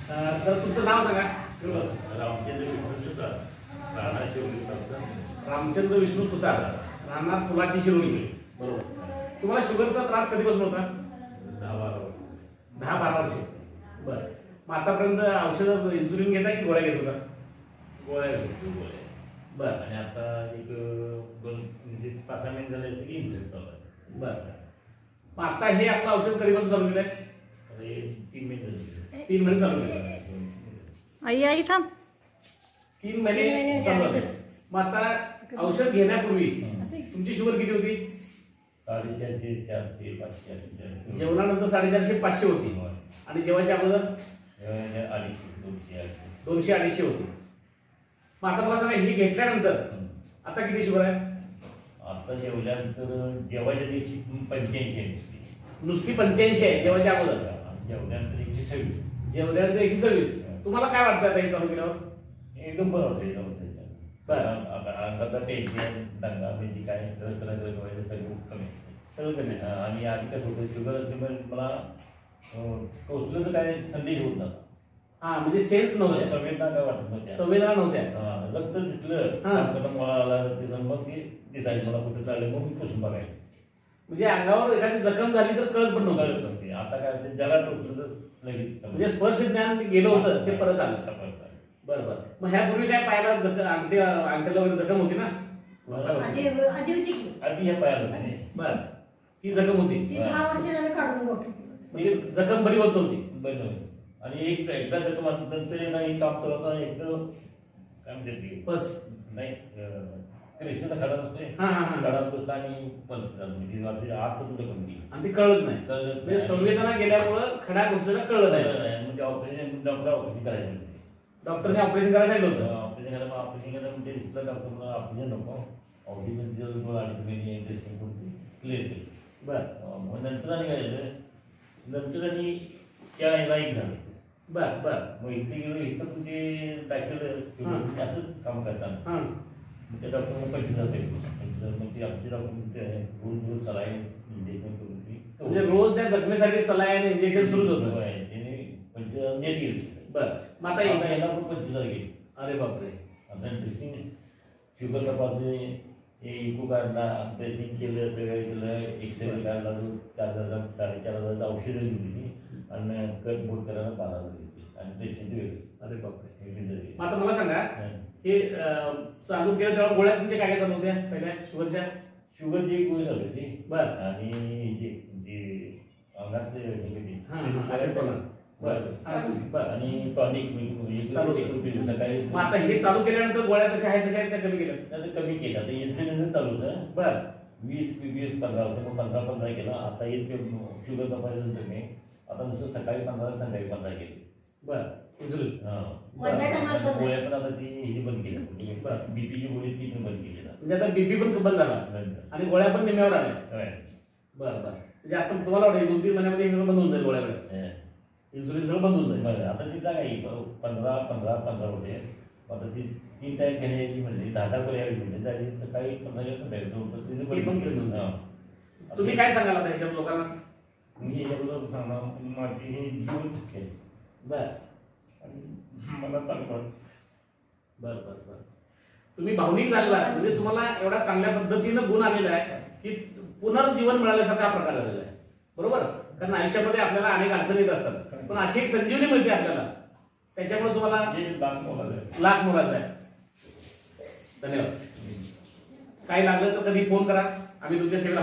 तर तुमचं नाव सांगा. रामचंद्र विष्णू सुतार, राहणार शिवली तालुका. रामचंद्र विष्णू सुतार, राहणार फुलाची शिरोली. बरोबर. तुम्हाला शुगरचा त्रास कधीपासून होता? 10-12 वर्ष. 10-12 वर्ष. बरं. मग आतापर्यंत औषध इन्सुलिन घेता की गोळ्या घेत होता? गोळ्या घेतो गोळ्या. बरं. आणि आता एक 5-6 महिने झाले की इंजेक्शन चालू आहे. बरं. मग आता हे आपलं औषध कधीपासून चालू केलं आहे? 3 महिने झाले. 3 महिने चालू केलं. आई थांब. 3 महिने चालू आहे. मग आता औषध घेण्यापूर्वी तुमची शुगर किती होती? 450, 400, 500. जेवणानंतर 450-500 होती. आणि जेवायच्या अगोदर 250, 200-250 होती. मग आता मला सांगा, ही घेतल्यानंतर आता किती शुगर आहे? आता जेवल्यानंतर जेवायच्या 185 आहे. नुसती 85 आहे जेवायच्या अगोदर. जेवल्यानंतर 126. जेवल्यानंतर 126. तुम्हाला काय वाटतं आता हे चालू केल्यावर? एकदम बरं होतं. बरं. आता टेन्शन दंगा म्हणजे काय सगळं कमी. सगळं कमी. आणि आधी कसं होतं, शुगर असल्यामुळे मला टोचलं तर काय संदेश होत नव्हता. हा, म्हणजे सेन्स नव्हते, संवेदना काय वाटत नव्हत्या. संवेदना नव्हत्या. रक्त दिसलं मला आला मग ते दिसायचं मला कुठं चाललं, मग मी पुसून बघायचं. म्हणजे अंगावर एखादी जखम झाली तर कळत पण नव्हतं. आता काय होतं, जरा टोचलं तर लगेच म्हणजे स्पर्श ज्ञान गेलं होतं ते परत आलं. बरं बरं. मग ह्यापूर्वी काय पायाला अंगठ्याला वगैरे जखम होती ना? आधी ह्या पायाला होते. बरं. ती जखम होती. म्हणजे जखम बरी होत नव्हती. बरं नव्हती. आणि एकदा जखम नंतर नाही काम करत होता. एकदम काय म्हणते बस नाही कृष्णाचा खडा नसतोय, खडा बसला आणि आतपर्यंत कमी. आणि ते कळलंच नाही. म्हणजे संवेदना गेल्यामुळं खडा घुसलेला कळलं नाही. म्हणजे ऑपरेशन डॉक्टर करायचं. डॉक्टरने ऑपरेशन करायला सांगितलं होतं. ऑपरेशन करायला म्हणजे इथलं डॉक्टर ऑपरेशन नको, ऑपरेशन ड्रेसिंग करून क्लिअर केलं. बरं. मग नंतर आणि काय झालं, नंतर आणि त्या ह्याला एक झालं. बरं बरं. मग इथे गेलो, इथं तुझे दाखल असंच काम करताना मग त्या डॉक्टरला 25,000 मग ते आमचे डॉक्टर रोज सलाईन इंजेक्शन करून म्हणजे रोज त्या जखमेसाठी सलाईन इंजेक्शन सुरूच होतं. 25,000 नेट गेली. बरं. मग आता याला पण 25,000 गेली. अरे बापरे. आता ड्रेसिंग शुगर तपासले, इको काढला, ड्रेसिंग केलं, सगळं केलं, एक्सरे काढला, 4,000 4,500 औषधं घेतली आणि कट बोट करायला 12,000 घेतली आणि ड्रेसिंग वेगळी. अरे बापरे. आता मला सांगा, हे चालू केलं तेव्हा गोळ्या तुमच्या काय काय चालू होत्या पहिल्या शुगरच्या? शुगरची एक गोळी चालू होती. बरं. आणि जे अंगातले आणि टॉनिक चालू केलं सकाळी. मग आता हे चालू केल्यानंतर गोळ्या कशा आहेत तशा आहेत त्या कमी केल्या? कमी केलं. आता इन्सुलिन चालू होतं. बरं. 20-15 होते, मग 15-15 केलं. आता इतके शुगर तपासायचं तुम्ही आता नुसतं सकाळी 15 संध्याकाळी 15 केली. बरं. इन्सुलिन गोळ्या पण आता ती बंद केली. बीपीची गोळी ती पण बंद केली. म्हणजे आता बीपी पण बंद झाला आणि गोळ्या पण निम्यावर आल्या. बरं बरं. म्हणजे आता तुम्हाला वाटतं 2-3 महिन्यामध्ये सगळं बंद होऊन जाईल गोळ्या, इन्सुलिन सगळं बंद होऊन जाईल. आता तिथला काही 15 होते. आता ती 3 टाईम घेण्याची म्हणजे 10 गोळ्या म्हणजे सकाळी 15 तुम्ही काय सांगाल आता ह्याच्या लोकांना? मी याच्याबरोबर सांगणार माझी हे जीवन केलं. बरं. मला चांगलं. बरं बरं बरं. तुम्ही भावनिक झालेला म्हणजे तुम्हाला एवढा चांगल्या पद्धतीनं गुण आलेला आहे की पुनर्जीवन मिळाल्यासारखा हा प्रकार झालेला आहे. बरोबर. कारण आयुष्यामध्ये आपल्याला अनेक अडचणी येत असतात, पण अशी एक संजीवनी मिळते आपल्याला, त्याच्यामुळे तुम्हाला लाख मोलाचं आहे. धन्यवाद. काही लागलं तर कधी फोन करा, आम्ही तुमच्या सेवेला